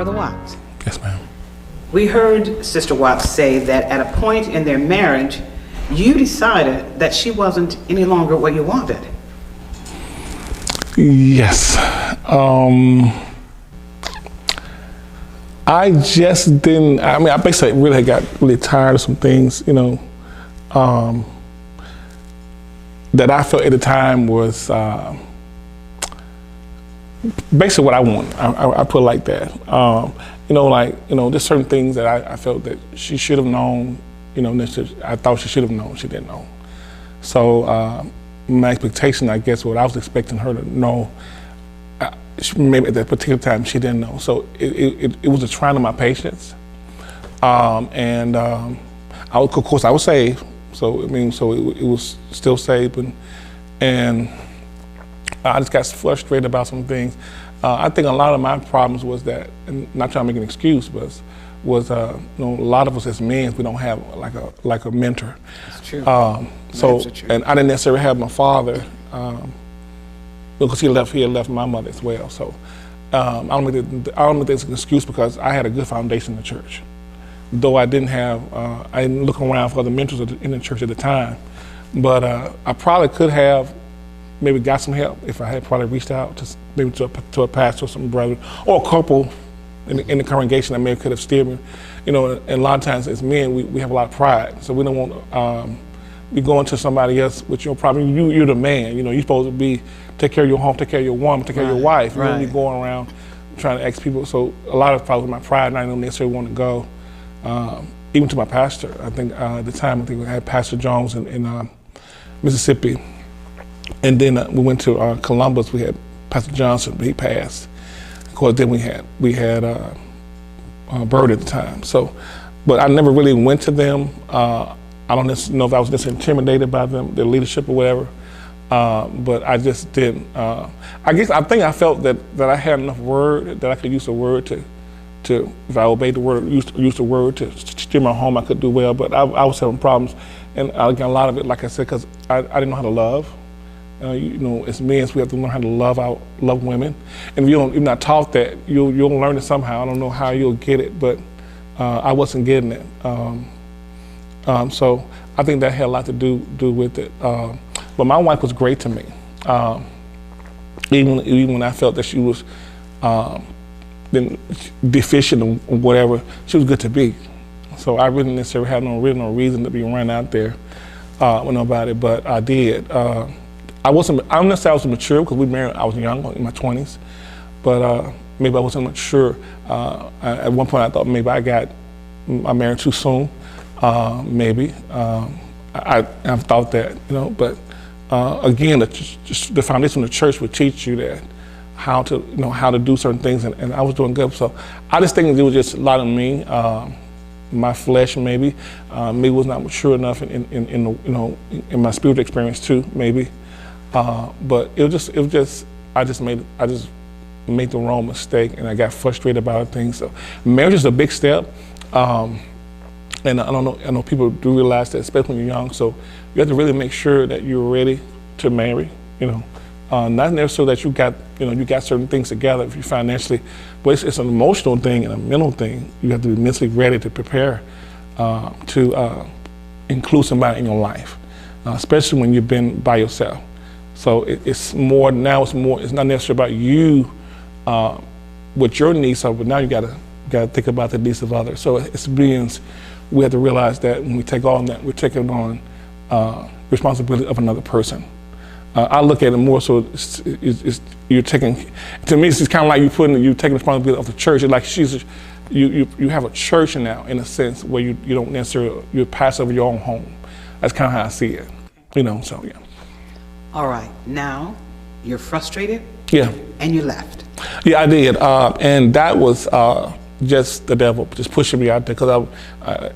Brother Watts. Yes, ma'am. We heard Sister Watts say that at a point in their marriage, you decided that she wasn't any longer what you wanted. Yes. I just didn't, I basically really got really tired of some things, that I felt at the time was basically what I want. I put it like that. There's certain things that I felt that she should have known, I thought she should have known, she didn't know. So my expectation, I guess, what I was expecting her to know, maybe at that particular time she didn't know. So it was a trial of my patience. Of course I was saved. So it was still saved, and I just got frustrated about some things. I think a lot of my problems was that, and not trying to make an excuse, but was a lot of us as men, we don't have like a mentor. That's true. And I didn't necessarily have my father, because he had left my mother as well. So I don't think it's an excuse, because I had a good foundation in the church. Though I didn't look around for other mentors in the church at the time, but I probably could have maybe got some help if I had probably reached out to a pastor or some brother or a couple in the congregation that maybe could have steered me. And a lot of times as men, we have a lot of pride, so we don't want to be going to somebody else with your problem. You're the man. You're supposed to take care of your home, take care of your woman, take care of your wife. You don't be going around trying to ask people. So a lot of problems with my pride, and I don't necessarily want to go. Even to my pastor, I think at the time, I think we had Pastor Jones in Mississippi. And then we went to Columbus, we had Pastor Johnson, but he passed. Of course, then we had Bird at the time. So, but I never really went to them. I don't know if I was just intimidated by them, their leadership or whatever. But I just didn't. I think I felt that I had enough word, that I could use the word to if I obeyed the word, use the word to steer my home, I could do well. But I was having problems, and again, a lot of it, like I said, because I didn't know how to love. As men, we have to learn how to love women, and if you're not taught that, you'll learn it somehow. I don't know how you'll get it, but I wasn't getting it. So I think that had a lot to do with it. But my wife was great to me, even when I felt that she was deficient or whatever. She was good to be. So I really necessarily had no reason to be running out there with nobody, but I did. I don't necessarily I was mature, because we married, I was young, in my 20s, but maybe I wasn't mature. At one point I thought maybe I married too soon, maybe. I've thought that, but again, the foundation of the church would teach you that how to do certain things, and I was doing good. So I just think it was just a lot of me, my flesh maybe was not mature enough in my spiritual experience too, maybe. But it was just I just made the wrong mistake, and I got frustrated about things. So marriage is a big step, and I know people do realize that, especially when you're young. So you have to really make sure that you're ready to marry. Not necessarily that you got certain things together if you financially, but it's an emotional thing and a mental thing. You have to be mentally ready to prepare to include somebody in your life, especially when you've been by yourself. So it's not necessarily about you, what your needs are, but now you gotta think about the needs of others. So as beings, we have to realize that when we take on that, we're taking on responsibility of another person. I look at it more so you're taking, to me, it's kind of like you're taking responsibility of the church. It's like you have a church now, in a sense, where you don't necessarily, you're passive of your own home. That's kind of how I see it, so yeah. All right, now you're frustrated. Yeah. And you left. Yeah, I did, and that was just the devil just pushing me out there, because I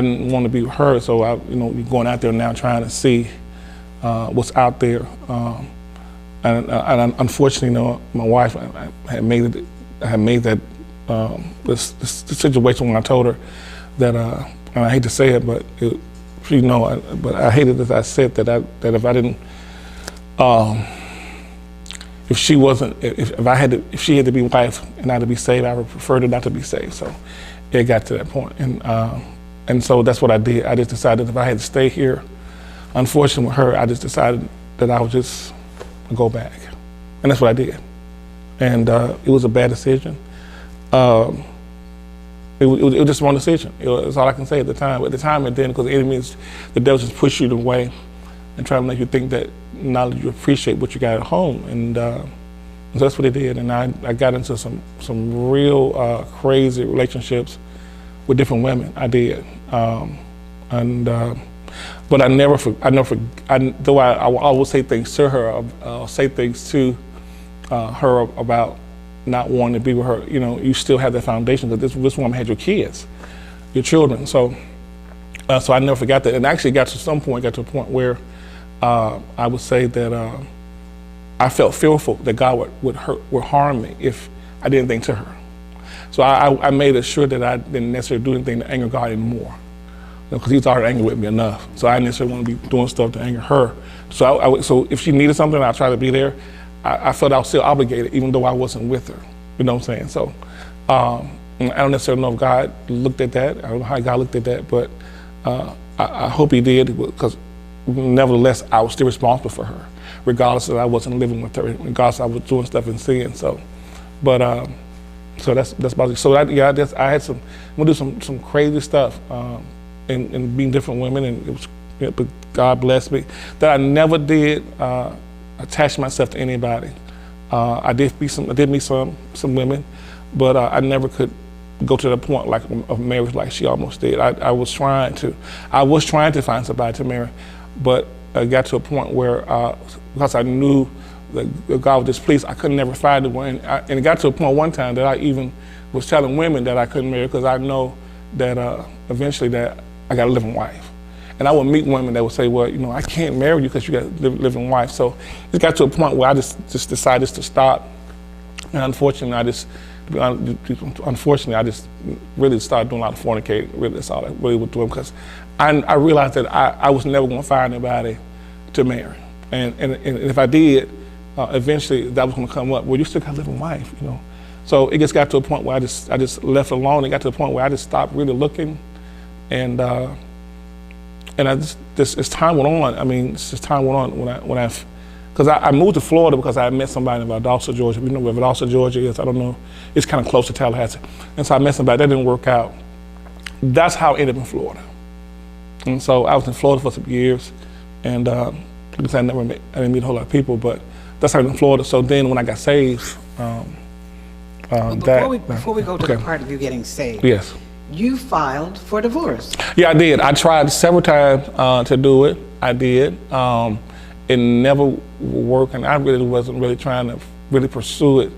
didn't want to be hurt. So you're going out there now trying to see what's out there, and unfortunately, my wife had made that this situation when I told her that, and I hate to say it, but but I hated that I said that if I didn't if she wasn't, if I had to, if she had to be wife and I to be saved, I would prefer her not to be saved. So it got to that point, and so that's what I did. I just decided if I had to stay here, unfortunately with her, I just decided that I would just go back, and that's what I did. And it was a bad decision. It was just one decision. That's all I can say at the time. But at the time it didn't, because the enemy the devil just push you away and try to make you think that now that you appreciate what you got at home. And so that's what it did. And I got into some real crazy relationships with different women. I did. But I never, though I always say things to her, say things to her about not wanting to be with her. You know, you still have that foundation, because this woman had your kids, your children. So I never forgot that. And actually got to a point where I would say that I felt fearful that God would harm me if I did anything to her. So I made sure that I didn't necessarily do anything to anger God anymore, because He's already angry with me enough. So I didn't necessarily want to be doing stuff to anger her. So so if she needed something, I tried to be there. I felt I was still obligated, even though I wasn't with her. You know what I'm saying? So I don't necessarily know if God looked at that. I don't know how God looked at that, but I hope He did, because nevertheless, I was still responsible for her, regardless that I wasn't living with her, regardless I was doing stuff in sin. So, but so that's about it. So I had I'm gonna do some crazy stuff and being different women, and it was, but God blessed me that I never did attach myself to anybody. I did meet some women, but I never could go to the point like of marriage like she almost did. I was trying to find somebody to marry, but I got to a point where because I knew that God was displeased, I could never find one. And it got to a point one time that I even was telling women that I couldn't marry, because I know that eventually that I got a living wife. And I would meet women that would say, well, you know, I can't marry you because you got a living wife. So it got to a point where I just decided to stop. And unfortunately, I just really started doing a lot of fornicating. Really, that's all I really was doing, because I realized that I was never going to find anybody to marry. And if I did, eventually that was going to come up. Well, you still got a living wife, you know. So it just got to a point where I just left it alone. It got to a point where I just stopped really looking, and as time went on, I mean, as time went on, because I moved to Florida because I met somebody in Valdosta, Georgia. You know where Valdosta, Georgia is? I don't know. It's kind of close to Tallahassee. And so I met somebody. That didn't work out. That's how I ended up in Florida. And so I was in Florida for some years, and because I didn't meet a whole lot of people, but that's how I ended up in Florida. So then when I got saved, before we go to the part of you getting saved, yes, you filed for divorce. Yeah, I did. I tried several times to do it. I did. It never worked, and I really wasn't really trying to really pursue it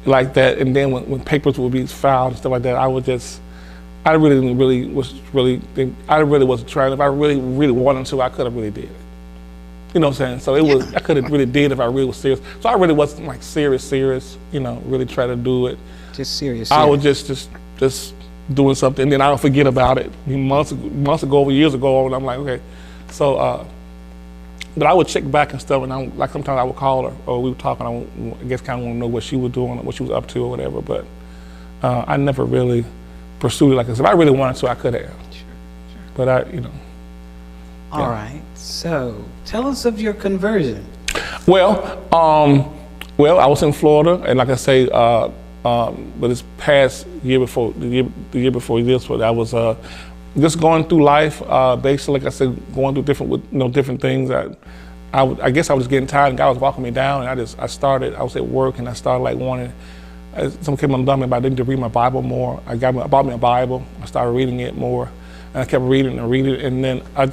like that. And then when papers would be filed and stuff like that, I really wasn't trying. If I really wanted to, I could have really did it. You know what I'm saying? So I could have really did if I really was serious. So I really wasn't like serious, you know, really try to do it. Just serious. I was just doing something, and then I'll forget about it months ago, years ago, and I'm like, okay. So, but I would check back and stuff, and like sometimes I would call her, or we were talking, I guess kind of want to know what she was doing, what she was up to or whatever, but I never really pursued it like this. If I really wanted to, I could have. Sure. But you know. All right, so tell us of your conversion. Well, I was in Florida, and like I say, but this past year before this, I was just going through life, basically, like I said, going through different things. I guess I was getting tired, and God was walking me down, and I was at work, and I started like wanting. Someone came on me about I need to read my Bible more. I bought me a Bible. I started reading it more, and I kept reading, and then I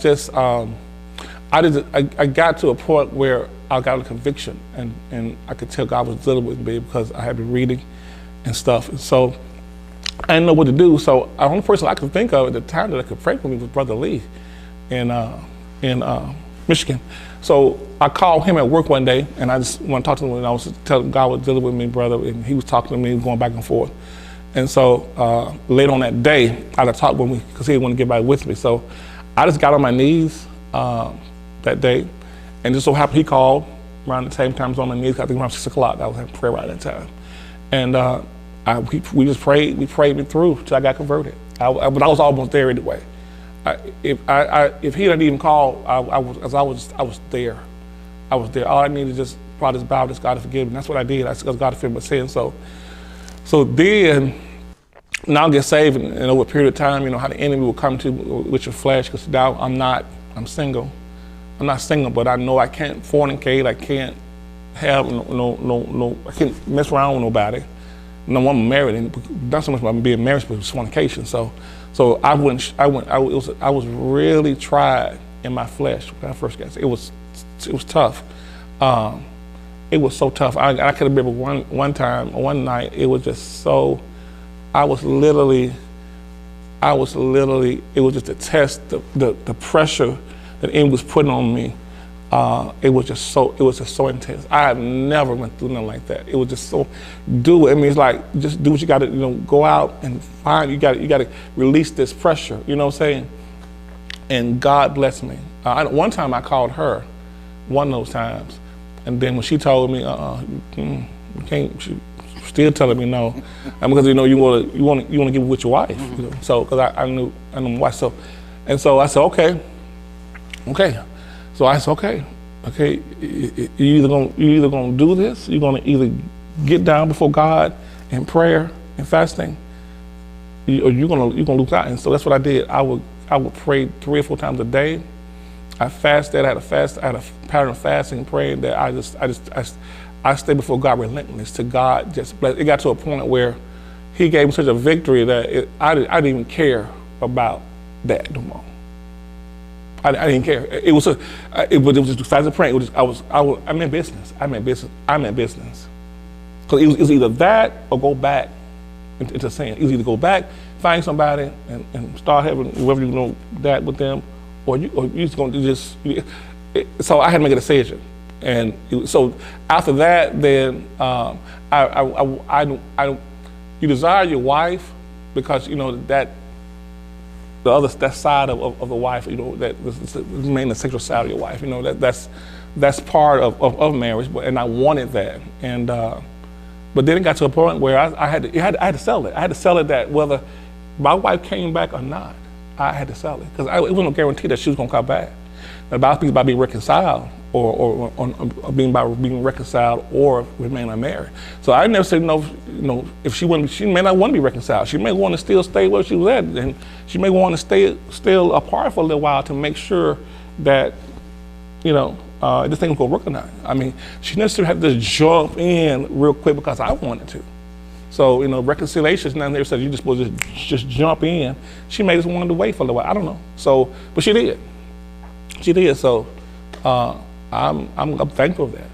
got to a point where I got a conviction, and I could tell God was dealing with me because I had been reading and stuff. And so I didn't know what to do. So the only person I could think of at the time that I could pray for me was Brother Lee in Michigan. So I called him at work one day, and I just want to talk to him, and I was telling God was dealing with me, brother, and he was talking to me, going back and forth. And so later on that day, I had talked with me because he didn't want to get back with me. So I just got on my knees that day, and just so happened he called, around the same time I was on my knees. I think around 6 o'clock. I was having prayer around that time. And we just prayed. We prayed me through till I got converted. But I was almost there anyway. If he didn't even call, I was there. I was there. All I needed just probably just bow to God to forgive me. That's what I did. I asked God to forgive my sins. So then, now I get saved, and over a period of time, how the enemy will come to with your flesh, because now I'm single. I'm not single, but I know I can't fornicate. I can't have I can't mess around with nobody. No, I'm married, and not so much about being married, but it's fornication. So I was really tried in my flesh when I first got saved. It was tough. It was so tough. I can remember one night, it was just so, it was just a test, the pressure that the enemy was putting on me. It was just so intense. I have never went through nothing like that. It was just so, do it. I mean, it's like, just do what you gotta, go out and find, you gotta release this pressure, you know what I'm saying? And God blessed me. One time I called her, one of those times, and then when she told me, you can't, she still telling me no, and because you want to give it with your wife, So because I knew my wife, so I said okay. So I said okay, you either gonna do this, you're gonna either get down before God in prayer and fasting, or you're gonna lose out. And so that's what I did. I would pray 3 or 4 times a day. I fasted. I had a pattern of fasting and praying that I stayed before God relentless to God. Just bless. It got to a point where He gave me such a victory that I didn't even care about that no more. I didn't care. It was just fasting praying. I'm in business. Because it was either that or go back into sin. It was either go back, find somebody, and start having whoever that with them, or you just going to just. So I had to make a decision, and so after that, then you desire your wife because that that side of the wife, that mainly the sexual side of your wife, that's part of marriage, and I wanted that, and but then it got to a point where I had to sell it. I had to sell it that whether my wife came back or not, I had to sell it because it wasn't no guarantee that she was gonna come back. About speaking about being reconciled or being reconciled or remain unmarried. So I never said no. If she may not want to be reconciled. She may want to still stay where she was at, and she may want to stay still apart for a little while to make sure that this thing was gonna work or not. I mean, she necessarily had to jump in real quick because I wanted to. So reconciliation is not there. So you just supposed to just jump in. She may just wanted to wait for a little while. I don't know. So, but she did. She did. So I'm thankful for that.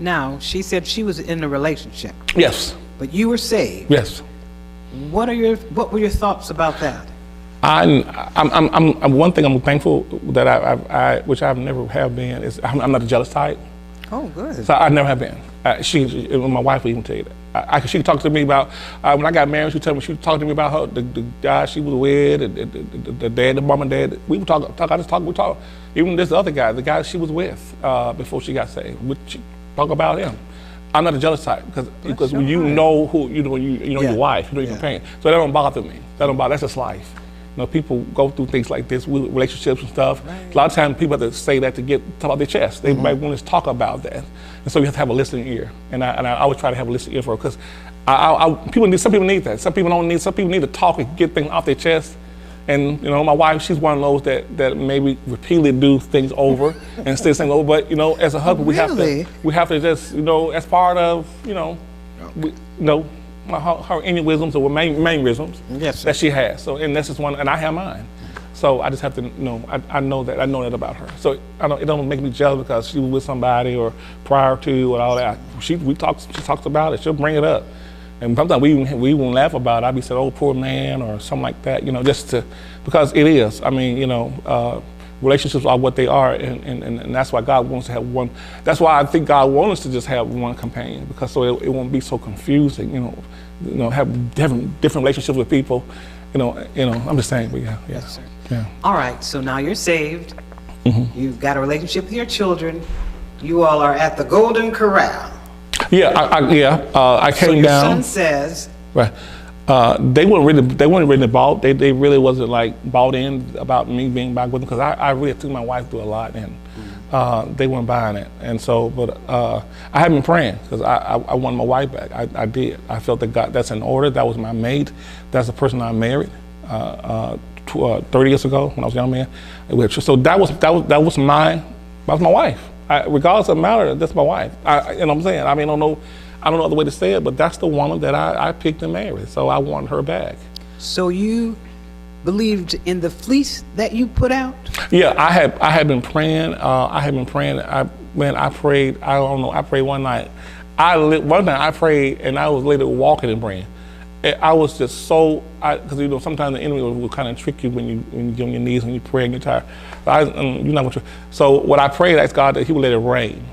Now, she said she was in a relationship. Yes. But you were saved. Yes. What were your thoughts about that? I'm one thing I'm thankful that I which I've never have been is I'm not a jealous type. Oh, good. So I never have been. My wife will even tell you that. She could talk to me about when I got married. She would talk to me about her, the guy she was with, the dad, the mom and dad. We would talk. We talk. Even this other guy, the guy she was with before she got saved. She talk about him. I'm not a jealous type because when you know who your wife, your companion. So that don't bother me. That's just life. People go through things like this with relationships and stuff. Right. A lot of times people have to say that to talk out their chest. They might want to talk about that. And so you have to have a listening ear. And I always try to have a listening ear for her because some people need that. Some people don't need, some people need to talk and get things off their chest. And my wife, she's one of those that maybe repeatedly do things over and still saying over. But as a husband, we have to just as part of her aneurysms or mannerisms that she has. So, and that's just one, and I have mine. So I just have to I know that about her. So it don't make me jealous because she was with somebody or prior to or all that. She talks about it. She'll bring it up, and sometimes we won't laugh about it. I'll be saying, "Oh, poor man," or something like that. Because it is. I mean, relationships are what they are, and that's why God wants to have one. That's why I think God wants us to just have one companion, because so it won't be so confusing. Have different relationships with people. I'm just saying, but yeah. Yes, sir. Yeah. All right. So now you're saved. Mm-hmm. You've got a relationship with your children. You all are at the Golden Corral. Yeah, I So came your down. son says, Right. They weren't really bought. They really wasn't like bought in about me being back with them, because I really took my wife through a lot, and they weren't buying it. And so, but I have been praying, because I wanted my wife back. I did. I felt that God, that's in order. That was my mate. That's the person I married 30 years ago when I was a young man. So that was my wife. Regardless of the matter, that's my wife. You know what I'm saying? I mean, I don't know other way to say it, but that's the woman that I picked and married. So I want her back. so you believed in the fleece that you put out? Yeah, I had been praying. I prayed. I don't know. I prayed one night. One night I prayed, and I was literally walking and praying. I was just so, because sometimes the enemy will kind of trick you when you get on your knees and you pray and you're tired. You're not going to. So what I prayed, I asked God that He would let it rain,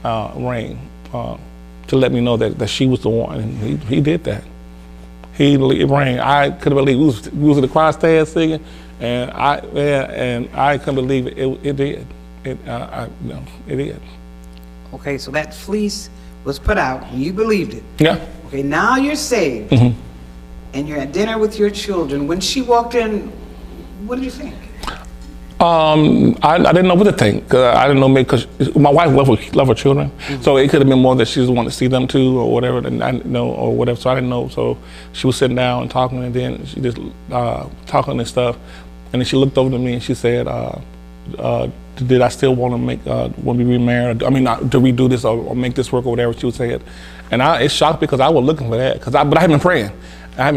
to let me know that she was the one, and He did that. It rained. I couldn't believe it. We was at the choir stand singing, and I couldn't believe it. It did. It did. Okay, so that fleece was put out, and you believed it. Yeah. Okay, now you're saved, and you're at dinner with your children. When she walked in, what did you think? I didn't know what to think, because I didn't know, because my wife loved her children, so it could have been more that she just wanted to see them too, or whatever, and I didn't know, or whatever. So I didn't know. So she was sitting down and talking, and then she just talking and stuff, and then she looked over to me and she said, "Did I still want to be remarried? I mean, to redo this or make this work or whatever?" She was saying, and it's shocked, because I was looking for that, but I had been praying. So I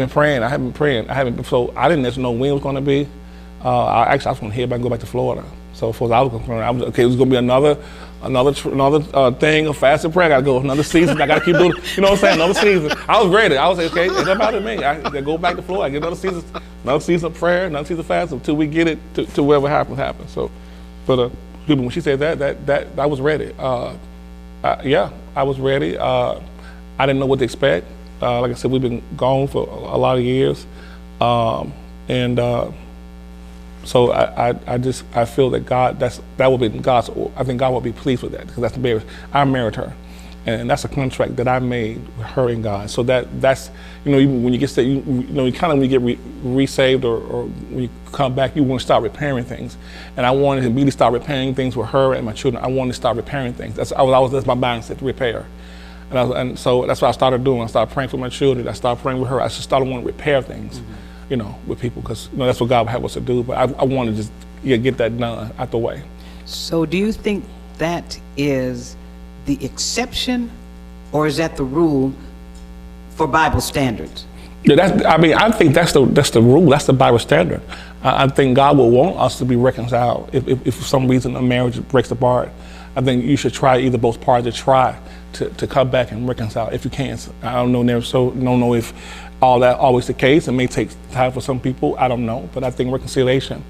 didn't necessarily know when it was going to be. I was going to head back and go back to Florida. So as far as I was concerned, it was going to be another thing of fasting prayer. I got to go another season. I got to keep doing, you know what I'm saying? Another season. I was ready. I was like, okay, it doesn't matter to me. I got to go back to Florida. I get another season of prayer, another season of fasting until we get it to wherever happens. So, but when she said that I was ready. Yeah, I was ready. I didn't know what to expect. Like I said, we've been gone for a lot of years, so I feel that God, that will be God's. I think God will be pleased with that, because that's the marriage. I married her, and that's a contract that I made with her and God. So that's even when you get saved, you kind of when you get resaved or when you come back, you want to start repairing things. And I wanted to immediately start repairing things with her and my children. I wanted to start repairing things. That's my mindset, to repair. And so that's what I started doing. I started praying for my children. I started praying with her. I just started wanting to repair things, with people, because that's what God would have us to do. But I want to just get that done out the way. So do you think that is the exception, or is that the rule for Bible standards? Yeah, I think that's the rule. That's the Bible standard. I think God will want us to be reconciled. If for some reason a marriage breaks apart, I think you should try, either both parties to try to come back and reconcile if you can. I don't know if all that always the case. It may take time for some people. I don't know, but I think reconciliation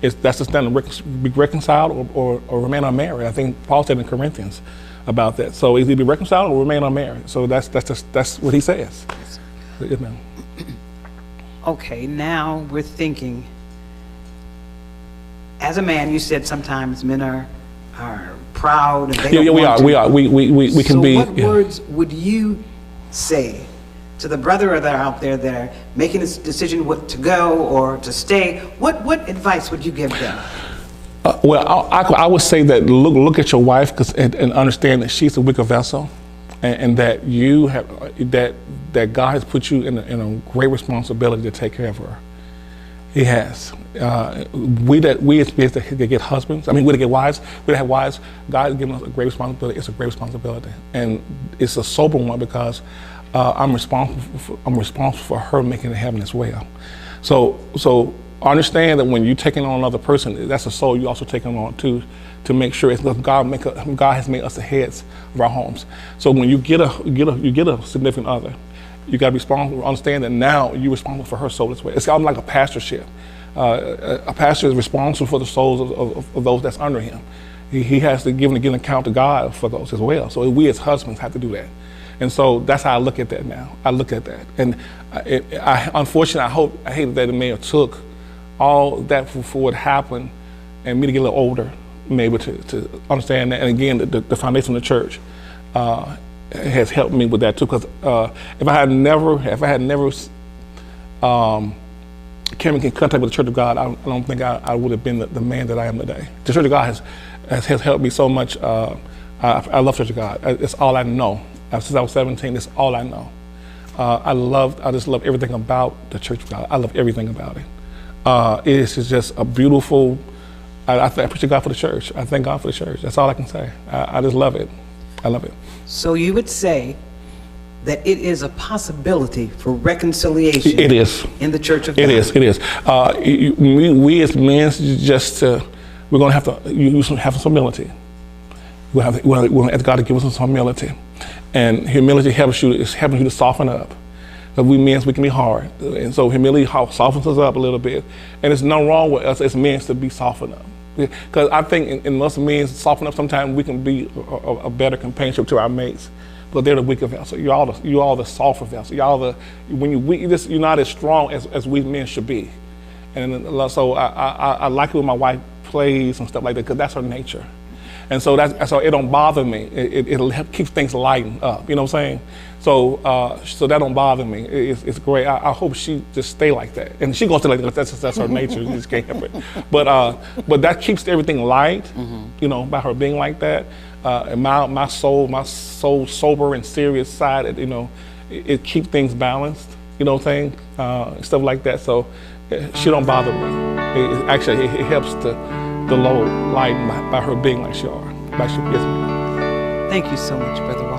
that's the standard. Be reconciled or remain unmarried. I think Paul said in Corinthians about that. So either be reconciled or remain unmarried. So that's what he says. Okay, now we're thinking. As a man, you said sometimes men are proud and they don't want to. We are. We can be. So what words would you say to the brother that are out there that are making this decision what to go or to stay? What advice would you give them? I would say that look at your wife, and understand that she's a wicked vessel, and that you have that God has put you in a great responsibility to take care of her. He has. We as to get husbands. I mean, we to get wives. We to have wives. God has given us a great responsibility. It's a great responsibility, and it's a sober one, because I'm responsible for her making it heaven as well. So understand that when you're taking on another person, that's a soul you also taking on too, to make sure God has made us the heads of our homes. So when you get a significant other, you got to be responsible. Understand that now you're responsible for her soul as well. It's kind of like a pastorship. A pastor is responsible for the souls of those that's under him. He has to give an account to God for those as well. So we as husbands have to do that. And so that's how I look at that now. I look at that. And unfortunately, I hate that it may have took all that for what happened and me to get a little older I'm able to understand that. And again, the foundation of the church has helped me with that too. Because if I had never came in contact with the Church of God, I don't think I would have been the man that I am today. The Church of God has helped me so much. I love Church of God. It's all I know. Since I was 17, it's all I know. I just love everything about the Church of God. I love everything about it. It's just a beautiful. I appreciate God for the church. I thank God for the church. That's all I can say. I just love it. I love it. So you would say that it is a possibility for reconciliation. It is. In the Church of God. It is. It is. We as men, we're going to have to have some humility. We're going to ask God to give us some humility, and humility helps you to soften up. But we men, we can be hard, and so humility softens us up a little bit. And there's no wrong with us as men to be softened up, because I think in us men soften up, sometimes we can be a better companionship to our mates. But they're the weaker vessel. You all the softer vessel. You're not as strong as we men should be. And so I like it when my wife plays and stuff like that, because that's her nature. And so it don't bother me. It'll help keep things lightened up. You know what I'm saying? So that don't bother me. It's great. I hope she just stay like that. And she gonna stay like that. That's her nature. You just can't help it. But that keeps everything light. You know, by her being like that. And my soul sober and serious side. You know, it keeps things balanced. You know what I'm saying? Stuff like that. So she don't bother me. Actually, it helps the load lighten by her being like she are. Yes, ma'am. Thank you so much, Brother White.